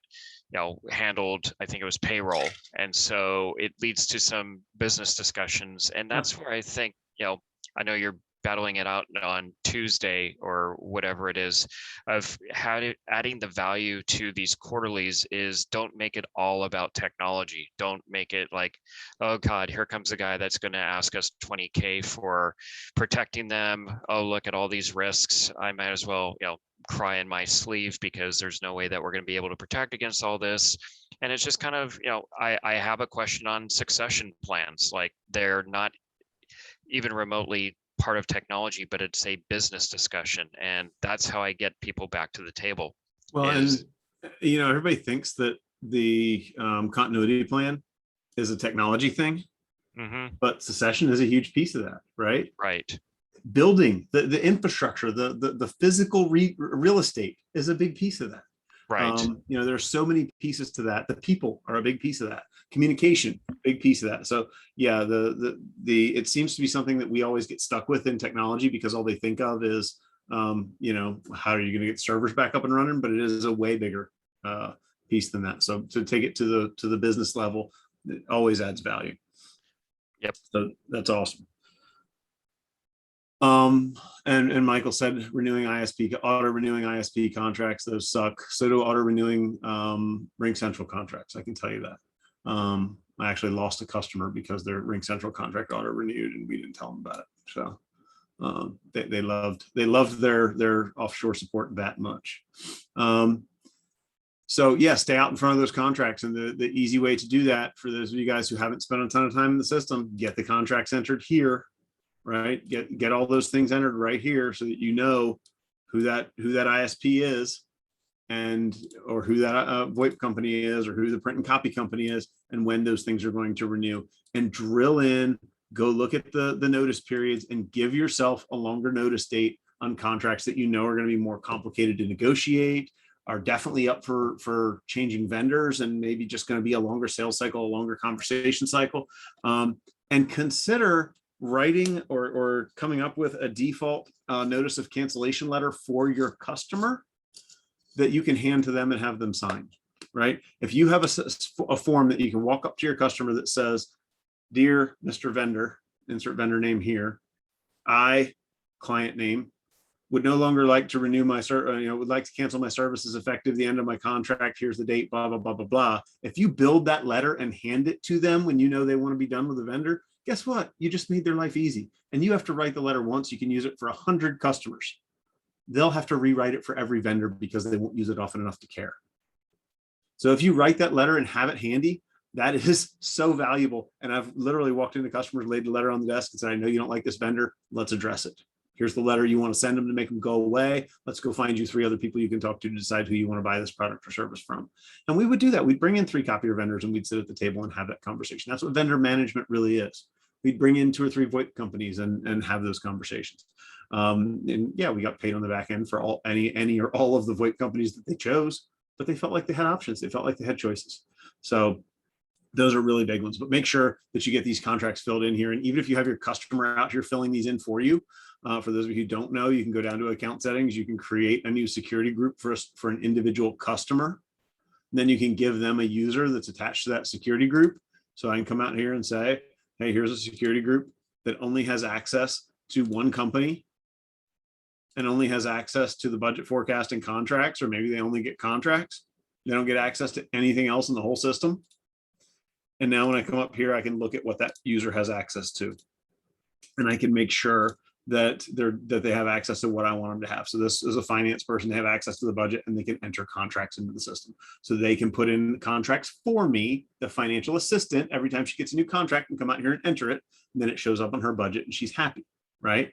handled, I think it was payroll, and so it leads to some business discussions, and that's where I think I know you're battling it out on Tuesday or whatever it is, of adding the value to these quarterlies is, don't make it all about technology. Don't make it like, oh God, here comes a guy that's going to ask us 20K for protecting them. Oh, look at all these risks. I might as well, cry in my sleeve because there's no way that we're going to be able to protect against all this. And it's just kind of, I have a question on succession plans. Like, they're not even remotely part of technology, but it's a business discussion, and that's how I get people back to the table. Well, and everybody thinks that the continuity plan is a technology thing, but succession is a huge piece of that, right? Right. Building the infrastructure, the physical real estate is a big piece of that. Right. There's so many pieces to that. The people are a big piece of that. Communication, big piece of that. So yeah, it seems to be something that we always get stuck with in technology because all they think of is, how are you going to get servers back up and running? But it is a way bigger piece than that. So to take it to the business level, it always adds value. Yep. So that's awesome. And Michael said auto renewing ISP contracts, those suck. So do auto renewing Ring Central contracts. I can tell you that. I actually lost a customer because their Ring Central contract auto renewed and we didn't tell them about it. So they loved their offshore support that much. So yeah, stay out in front of those contracts, and the easy way to do that for those of you guys who haven't spent a ton of time in the system, get the contracts entered here. Right, get all those things entered right here so that you know who that ISP is, or who that VoIP company is, or who the print and copy company is, and when those things are going to renew. And drill in, go look at the notice periods, and give yourself a longer notice date on contracts that are going to be more complicated to negotiate, are definitely up for changing vendors, and maybe just going to be a longer sales cycle, a longer conversation cycle, and consider writing or coming up with a default notice of cancellation letter for your customer that you can hand to them and have them sign, right? If you have a form that you can walk up to your customer that says, dear Mr. Vendor, insert vendor name here, I, client name, would no longer like to renew my would like to cancel my services effective the end of my contract. Here's the date, blah, blah, blah, blah, blah. If you build that letter and hand it to them when you know they want to be done with the vendor, guess what? You just made their life easy. And you have to write the letter once. You can use it for 100 customers. They'll have to rewrite it for every vendor because they won't use it often enough to care. So if you write that letter and have it handy, that is so valuable. And I've literally walked into customers, laid the letter on the desk and said, I know you don't like this vendor. Let's address it. Here's the letter you want to send them to make them go away. Let's go find you 3 other people you can talk to decide who you want to buy this product or service from. And we would do that. We'd bring in 3 copier vendors and we'd sit at the table and have that conversation. That's what vendor management really is. We'd bring in 2 or 3 VoIP companies and have those conversations. And yeah, we got paid on the back end for any or all of the VoIP companies that they chose, but they felt like they had options. They felt like they had choices. So those are really big ones, but make sure that you get these contracts filled in here. And even if you have your customer out here filling these in for you, for those of you who don't know, you can go down to account settings. You can create a new security group for an individual customer. Then you can give them a user that's attached to that security group. So I can come out here and say, hey, here's a security group that only has access to one company and only has access to the budget forecasting contracts, or maybe they only get contracts. They don't get access to anything else in the whole system. And now when I come up here, I can look at what that user has access to. And I can make sure that they have access to what I want them to have. So this is a finance person, they have access to the budget and they can enter contracts into the system. So they can put in contracts for me, the financial assistant, every time she gets a new contract and come out here and enter it. And then it shows up on her budget and she's happy, right?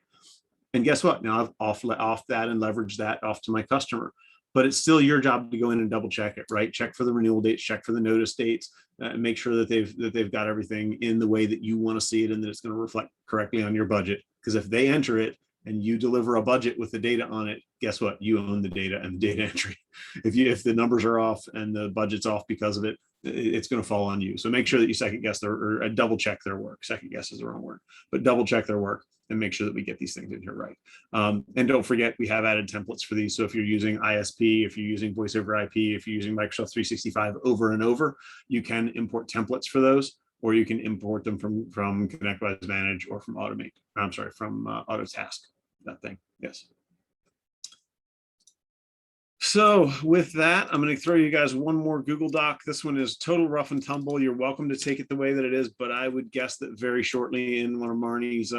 And guess what? Now I've off that and leveraged that off to my customer. But it's still your job to go in and double check it, right? Check for the renewal dates, check for the notice dates, make sure that they've got everything in the way that you want to see it and that it's going to reflect correctly on your budget. Because if they enter it and you deliver a budget with the data on it, guess what? You own the data and the data entry. If the numbers are off and the budget's off because of it, it's going to fall on you. So make sure that you second guess or double check their work. Second guess is the wrong word, but double check their work and make sure that we get these things in here right. And don't forget, we have added templates for these. So if you're using ISP, if you're using voice over IP, if you're using Microsoft 365 over and over, you can import templates for those, or you can import them from ConnectWise Manage or from Automate. I'm sorry, from Autotask, that thing, yes. So with that, I'm going to throw you guys one more Google Doc. This one is total rough and tumble. You're welcome to take it the way that it is, but I would guess that very shortly in one of Marnie's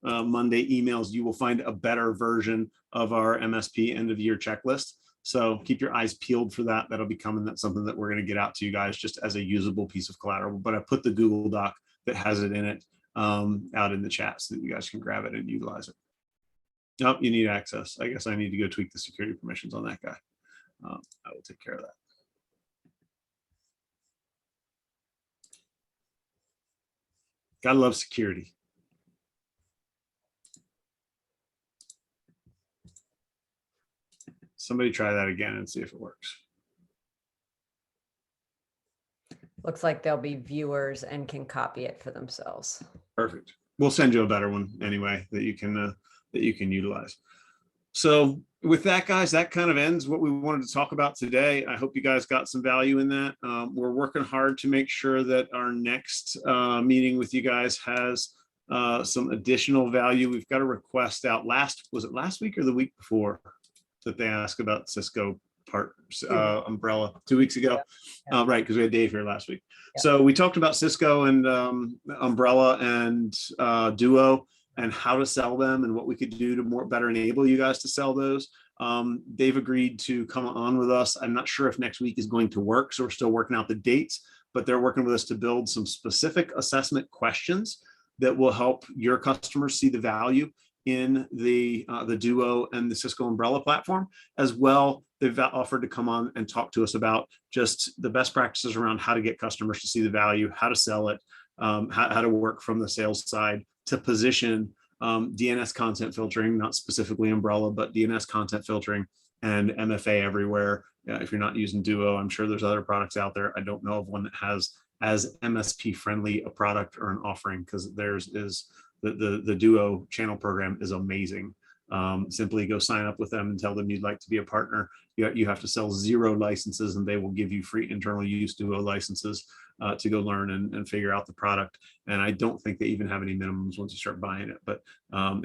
Monday emails, you will find a better version of our MSP end of year checklist. So keep your eyes peeled for that. That'll be coming. That's something that we're going to get out to you guys just as a usable piece of collateral. But I put the Google Doc that has it in it out in the chat so that you guys can grab it and utilize it. Nope, you need access. I guess I need to go tweak the security permissions on that guy. I will take care of that. Gotta love security. Somebody try that again and see if it works. Looks like they'll be viewers and can copy it for themselves. Perfect. We'll send you a better one anyway that you can utilize. So with that, guys, that kind of ends what we wanted to talk about today. I hope you guys got some value in that. We're working hard to make sure that our next meeting with you guys has some additional value. We've got a request out was it last week or the week before that they asked about Cisco umbrella 2 weeks ago? Yeah. Right, because we had Dave here last week. Yeah. So we talked about Cisco and umbrella and Duo, and how to sell them and what we could do to better enable you guys to sell those. They've agreed to come on with us. I'm not sure if next week is going to work, so we're still working out the dates, but they're working with us to build some specific assessment questions that will help your customers see the value in the Duo and the Cisco umbrella platform. As well, they've offered to come on and talk to us about just the best practices around how to get customers to see the value, how to sell it, how to work from the sales side to position DNS content filtering, not specifically umbrella, but DNS content filtering and MFA everywhere. If you're not using Duo, I'm sure there's other products out there. I don't know of one that has as MSP friendly a product or an offering, because theirs is the Duo channel program is amazing. Simply go sign up with them and tell them you'd like to be a partner. You have to sell 0 licenses and they will give you free internal use Duo licenses to go learn and figure out the product. And I don't think they even have any minimums once you start buying it, but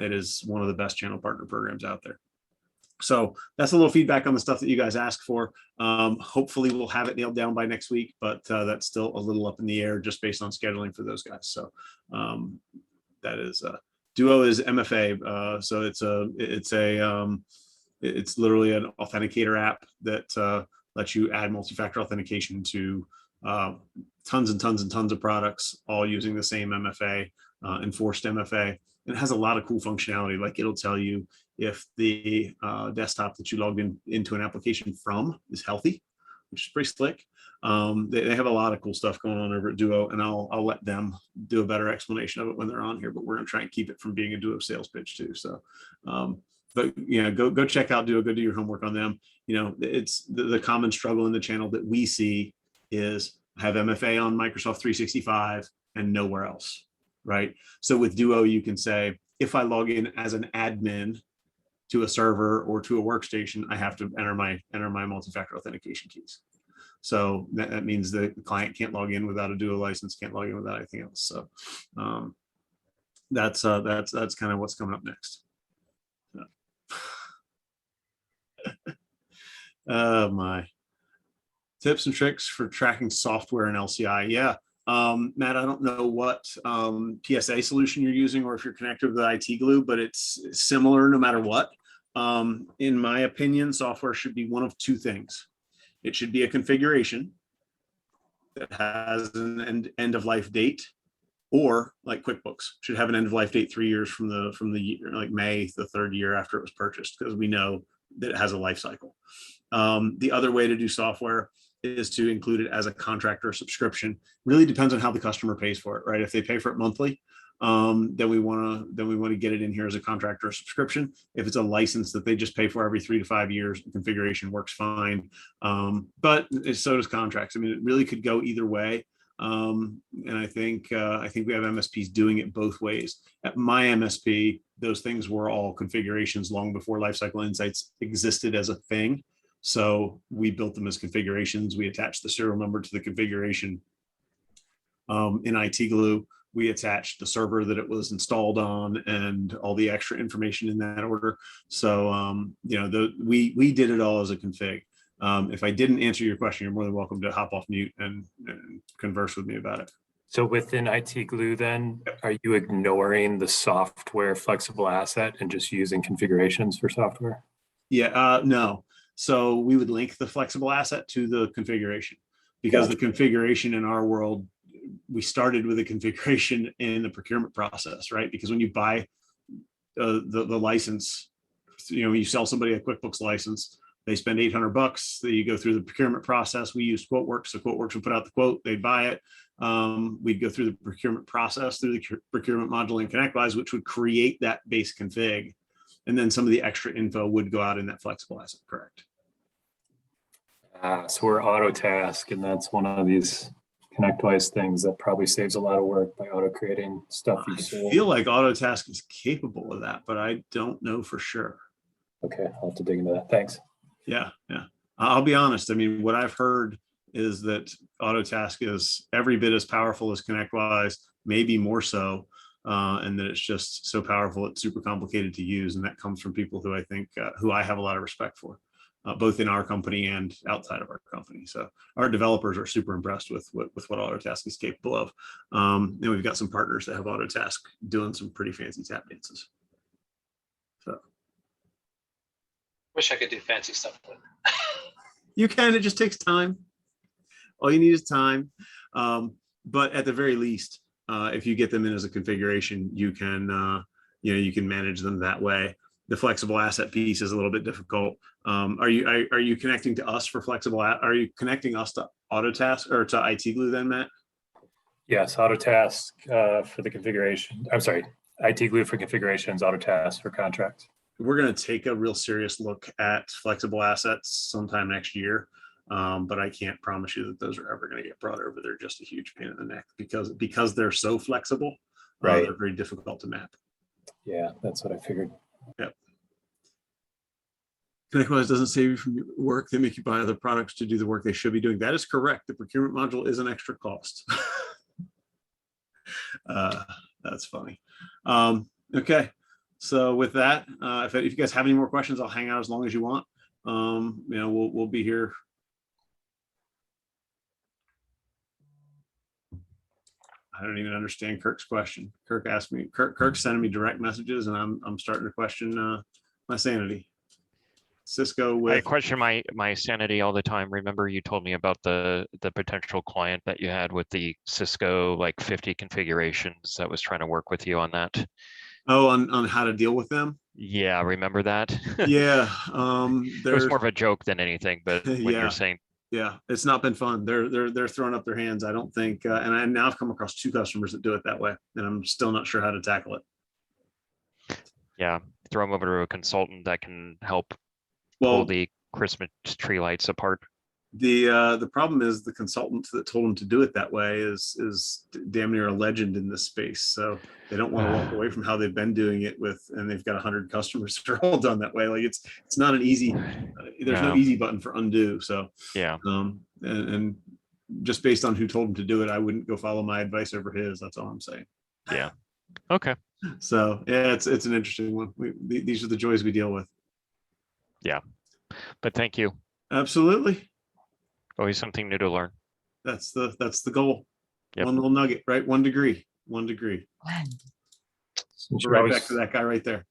it is one of the best channel partner programs out there. So that's a little feedback on the stuff that you guys asked for. Hopefully we'll have it nailed down by next week, but that's still a little up in the air just based on scheduling for those guys. So that is Duo is MFA. So it's literally an authenticator app that lets you add multi-factor authentication to tons and tons and tons of products, all using the same MFA, enforced MFA. And it has a lot of cool functionality. Like it'll tell you if the desktop that you logged into an application from is healthy, which is pretty slick. They have a lot of cool stuff going on over at Duo, and I'll let them do a better explanation of it when they're on here. But we're going to try and keep it from being a Duo sales pitch too. So, but go check out Duo. Go do your homework on them. It's the common struggle in the channel that we see is have MFA on Microsoft 365 and nowhere else, right? So with Duo, you can say, if I log in as an admin to a server or to a workstation, I have to enter my multi-factor authentication keys. So that means the client can't log in without a Duo license, can't log in without anything else. So that's kind of what's coming up next. Oh my. Tips and tricks for tracking software in LCI. Yeah. Matt, I don't know what PSA solution you're using or if you're connected with the IT glue, but it's similar no matter what. In my opinion, software should be one of two things. It should be a configuration that has an end of life date, or like QuickBooks should have an end of life date 3 years from the year, like May, the third year after it was purchased, because we know that it has a life cycle. The other way to do software is to include it as a contractor subscription. Really depends on how the customer pays for it, right? If they pay for it monthly, then we want to get it in here as a contractor subscription. If it's a license that they just pay for every 3 to 5 years, the configuration works fine. But so does contracts. I mean, it really could go either way. And I think we have MSPs doing it both ways. At my MSP, those things were all configurations long before Lifecycle Insights existed as a thing. So we built them as configurations. We attached the serial number to the configuration. In IT Glue, we attached the server that it was installed on and all the extra information in that order. So we did it all as a config. If I didn't answer your question, you're more than welcome to hop off mute and converse with me about it. So within IT Glue, then, are you ignoring the software flexible asset and just using configurations for software? Yeah, no. So we would link the flexible asset to the configuration, because the configuration in our world, we started with a configuration in the procurement process, right? Because when you buy the license, you sell somebody a QuickBooks license, they spend $800. You go through the procurement process. We use QuoteWorks. So QuoteWorks would put out the quote, they'd buy it. We'd go through the procurement process through the procurement module in ConnectWise, which would create that base config. And then some of the extra info would go out in that flexible asset, correct? So we're AutoTask, and that's one of these ConnectWise things that probably saves a lot of work by auto creating stuff. I feel like AutoTask is capable of that, but I don't know for sure. Okay, I'll have to dig into that. Thanks. Yeah. I'll be honest. I mean, what I've heard is that AutoTask is every bit as powerful as ConnectWise, maybe more so, and that it's just so powerful it's super complicated to use. And that comes from people who I think who I have a lot of respect for, both in our company and outside of our company. So our developers are super impressed with what AutoTask is capable of. And we've got some partners that have AutoTask doing some pretty fancy tap dances. So. Wish I could do fancy stuff with it. You can, it just takes time. All you need is time. But at the very least, if you get them in as a configuration, you can manage them that way. The flexible asset piece is a little bit difficult. Are you connecting to us for flexible? Are you connecting us to AutoTask or to IT Glue then, Matt? Yes, AutoTask for the configuration. I'm sorry, IT Glue for configurations, AutoTask for contracts. We're going to take a real serious look at flexible assets sometime next year. But I can't promise you that those are ever going to get brought over. They're just a huge pain in the neck because they're so flexible. Right. They're very difficult to map. Yeah, that's what I figured. Yep. ConnectWise doesn't save you from your work. They make you buy other products to do the work they should be doing. That is correct. The procurement module is an extra cost. That's funny. Okay. So with that, if you guys have any more questions, I'll hang out as long as you want. We'll be here. I don't even understand Kirk's question. Kirk's sending me direct messages, and I'm starting to question my sanity. Cisco I with question my sanity all the time. Remember you told me about the potential client that you had with the Cisco like 50 configurations that was trying to work with you on that. on how to deal with them. Yeah, remember that? Yeah, It was more of a joke than anything, but when Yeah. you're saying, yeah, it's not been fun. They're throwing up their hands. I don't think, and I now have come across 2 customers that do it that way, and I'm still not sure how to tackle it. yeah, throw them over to a consultant that can help pull Well, the Christmas tree lights apart. the problem is the consultant that told them to do it that way is damn near a legend in this space. So they don't want to walk away from how they've been doing it and they've got 100 customers that are all done that way. Like it's not an easy, there's no easy button for undo. So Yeah. And just based on who told him to do it, I wouldn't go follow my advice over his. That's all I'm saying. Yeah. Okay. So yeah, it's an interesting one. These are the joys we deal with. Yeah. But thank you. Absolutely. Always something new to learn. That's the goal. Yep. One little nugget, right? 1 degree. We'll Since go you're right always- back to that guy right there.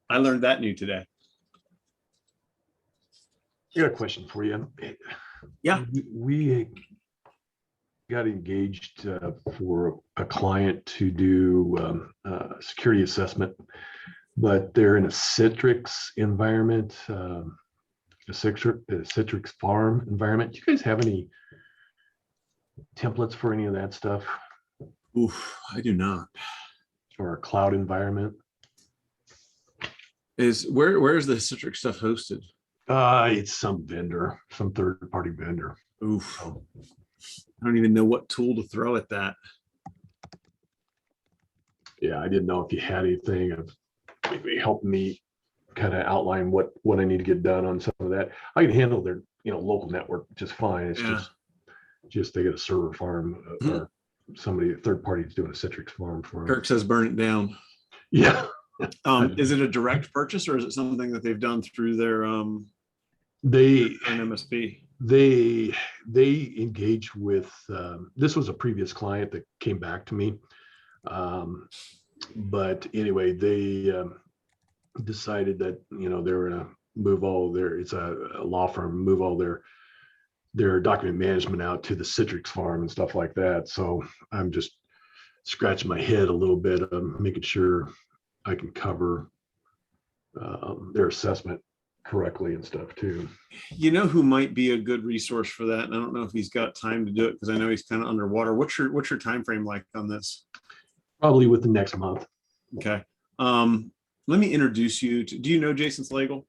I learned that new today. I got a question for you. Yeah. We got engaged for a client to do security assessment, but they're in a Citrix environment, a Citrix farm environment. Do you guys have any templates for any of that stuff? Oof, I do not. Or a cloud environment? Where is the Citrix stuff hosted? It's some vendor, some third-party vendor. Oof. I don't even know what tool to throw at that. Yeah, I didn't know if you had anything of maybe help me kind of outline what I need to get done on some of that. I can handle their local network just fine. It's Yeah. just they get a server farm or somebody, a third party is doing a Citrix farm for them. Kirk says burn it down. Yeah. Is it a direct purchase or is it something that they've done through their They an MSP? they engage with this was a previous client that came back to me, but anyway they decided that they're gonna move all their, it's a law firm, move all their document management out to the Citrix farm and stuff like that. So I'm just scratching my head a little bit, making sure I can cover their assessment correctly and stuff too. You know who might be a good resource for that? And I don't know if he's got time to do it because I know he's kind of underwater. What's your time frame like on this? Probably with the next month. Okay. Let me introduce you to, do you know Jason Slagle?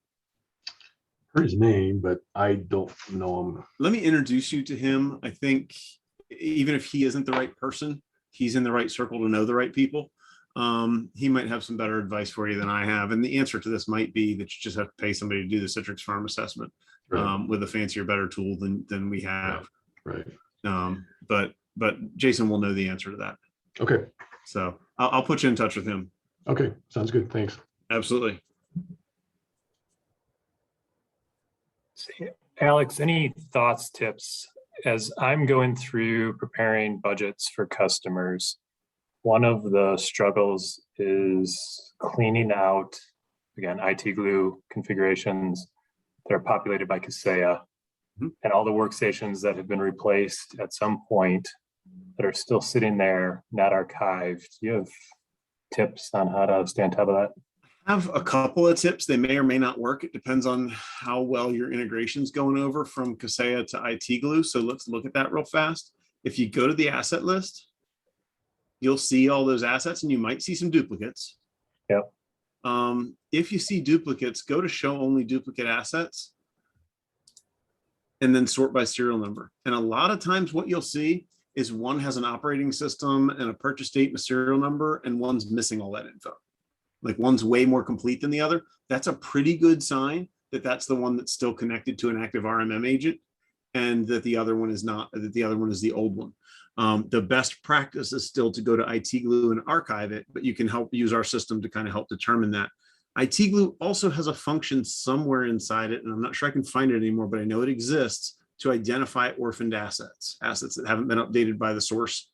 Heard his name, but I don't know him. Let me introduce you to him. I think even if he isn't the right person, he's in the right circle to know the right people. He might have some better advice for you than I have. And the answer to this might be that you just have to pay somebody to do the Citrix farm assessment with a fancier, better tool than we have. Right. But Jason will know the answer to that. Okay. So I'll put you in touch with him. Okay. Sounds good. Thanks. Absolutely. Alex, any thoughts, tips? As I'm going through preparing budgets for customers, one of the struggles is cleaning out, again, IT glue configurations that are populated by Kaseya and all the workstations that have been replaced at some point that are still sitting there, not archived. Do you have tips on how to stay on top of that? I have a couple of tips. They may or may not work. It depends on how well your integration's going over from Kaseya to IT glue. So let's look at that real fast. If you go to the asset list, you'll see all those assets and you might see some duplicates. Yep. If you see duplicates, go to show only duplicate assets and then sort by serial number. And a lot of times what you'll see is one has an operating system and a purchase date and a serial number, and one's missing all that info. Like one's way more complete than the other. That's a pretty good sign that that's the one that's still connected to an active RMM agent and that the other one is not, that the other one is the old one. The best practice is still to go to IT Glue and archive it, but you can help use our system to kind of help determine that. IT Glue also has a function somewhere inside it, and I'm not sure I can find it anymore, but I know it exists to identify orphaned assets that haven't been updated by the source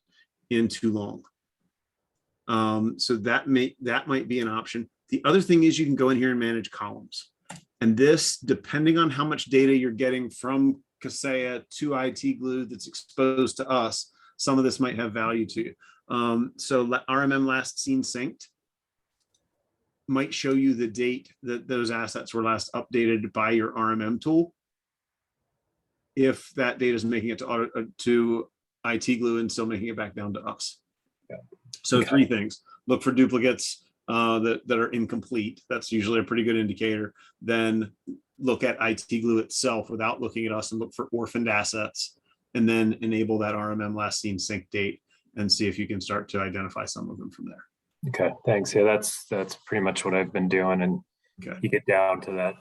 in too long. So that might be an option. The other thing is you can go in here and manage columns. And this, depending on how much data you're getting from Kaseya to IT Glue that's exposed to us, some of this might have value to you. So RMM last seen synced might show you the date that those assets were last updated by your RMM tool. If that data is making it to IT Glue and still making it back down to us. Yeah. So Okay. 3 things: look for duplicates that are incomplete. That's usually a pretty good indicator. Then look at IT Glue itself without looking at us and look for orphaned assets, and then enable that RMM last seen sync date and see if you can start to identify some of them from there. Okay, thanks. Yeah, that's pretty much what I've been doing. And Okay. you get down to that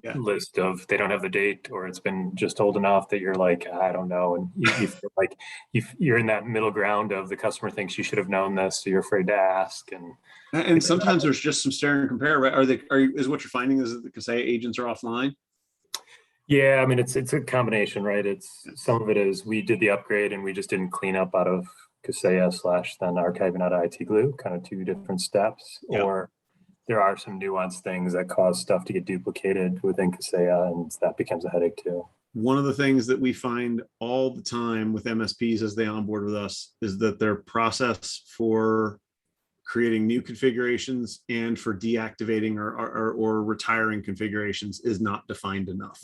Yeah. list of they don't have the date, or it's been just old enough that you're like, I don't know. And you feel like you're in that middle ground of the customer thinks you should have known this, so you're afraid to ask. And sometimes there's just some stare and compare, right? Is what you're finding is that the Kaseya agents are offline? Yeah, I mean, it's a combination, right? It's some of it is we did the upgrade and we just didn't clean up out of Kaseya / then archiving out of IT Glue, kind of 2 different steps. Yeah. Or there are some nuanced things that cause stuff to get duplicated within Kaseya, and that becomes a headache too. One of the things that we find all the time with MSPs as they onboard with us is that their process for creating new configurations and for deactivating or retiring configurations is not defined enough.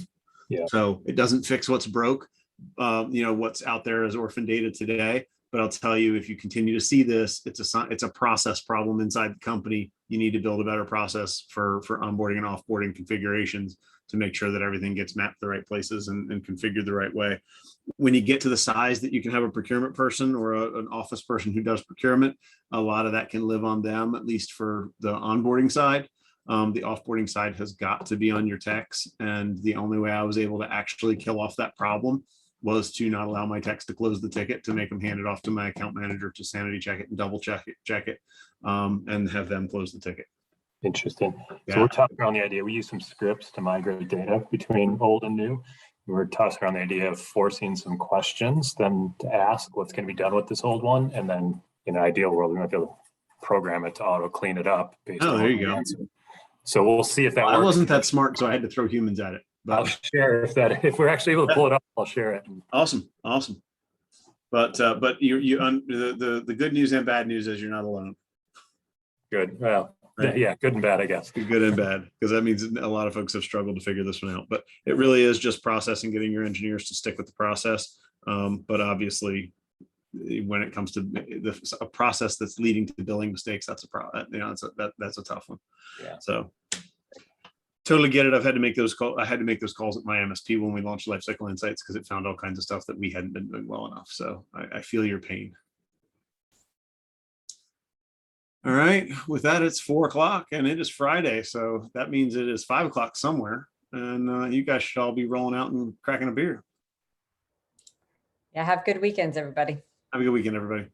Yeah. So it doesn't fix what's broke, what's out there as orphan data today. But I'll tell you, if you continue to see this, it's a process problem inside the company. You need to build a better process for onboarding and offboarding configurations to make sure that everything gets mapped the right places and configured the right way. When you get to the size that you can have a procurement person or an office person who does procurement, a lot of that can live on them, at least for the onboarding side. The offboarding side has got to be on your techs. And the only way I was able to actually kill off that problem was to not allow my techs to close the ticket, to make them hand it off to my account manager to sanity check it and double check it, and have them close the ticket. Interesting. Yeah. So we're talking around the idea, we use some scripts to migrate data between old and new. We're tossing around the idea of forcing some questions, then to ask what's going to be done with this old one. And then in an ideal world, we might be able to program it to auto clean it up based on there you go. answer. So we'll see if that works. I wasn't that smart, so I had to throw humans at it. I'll share if we're actually able to pull it up, I'll share it. Awesome. But the good news and bad news is you're not alone. Good. Well, Right. Yeah, good and bad, I guess. Good and bad, because that means a lot of folks have struggled to figure this one out. But it really is just process and getting your engineers to stick with the process. But obviously, when it comes to a process that's leading to billing mistakes, that's a problem. That's a tough one. Yeah. So totally get it. I had to make those calls at my MSP when we launched Lifecycle Insights, because it found all kinds of stuff that we hadn't been doing well enough. So I feel your pain. All right, with that, it's 4 o'clock and it is Friday. So that means it is 5 o'clock somewhere. And you guys should all be rolling out and cracking a beer. Yeah, have good weekends, everybody. Have a good weekend, everybody.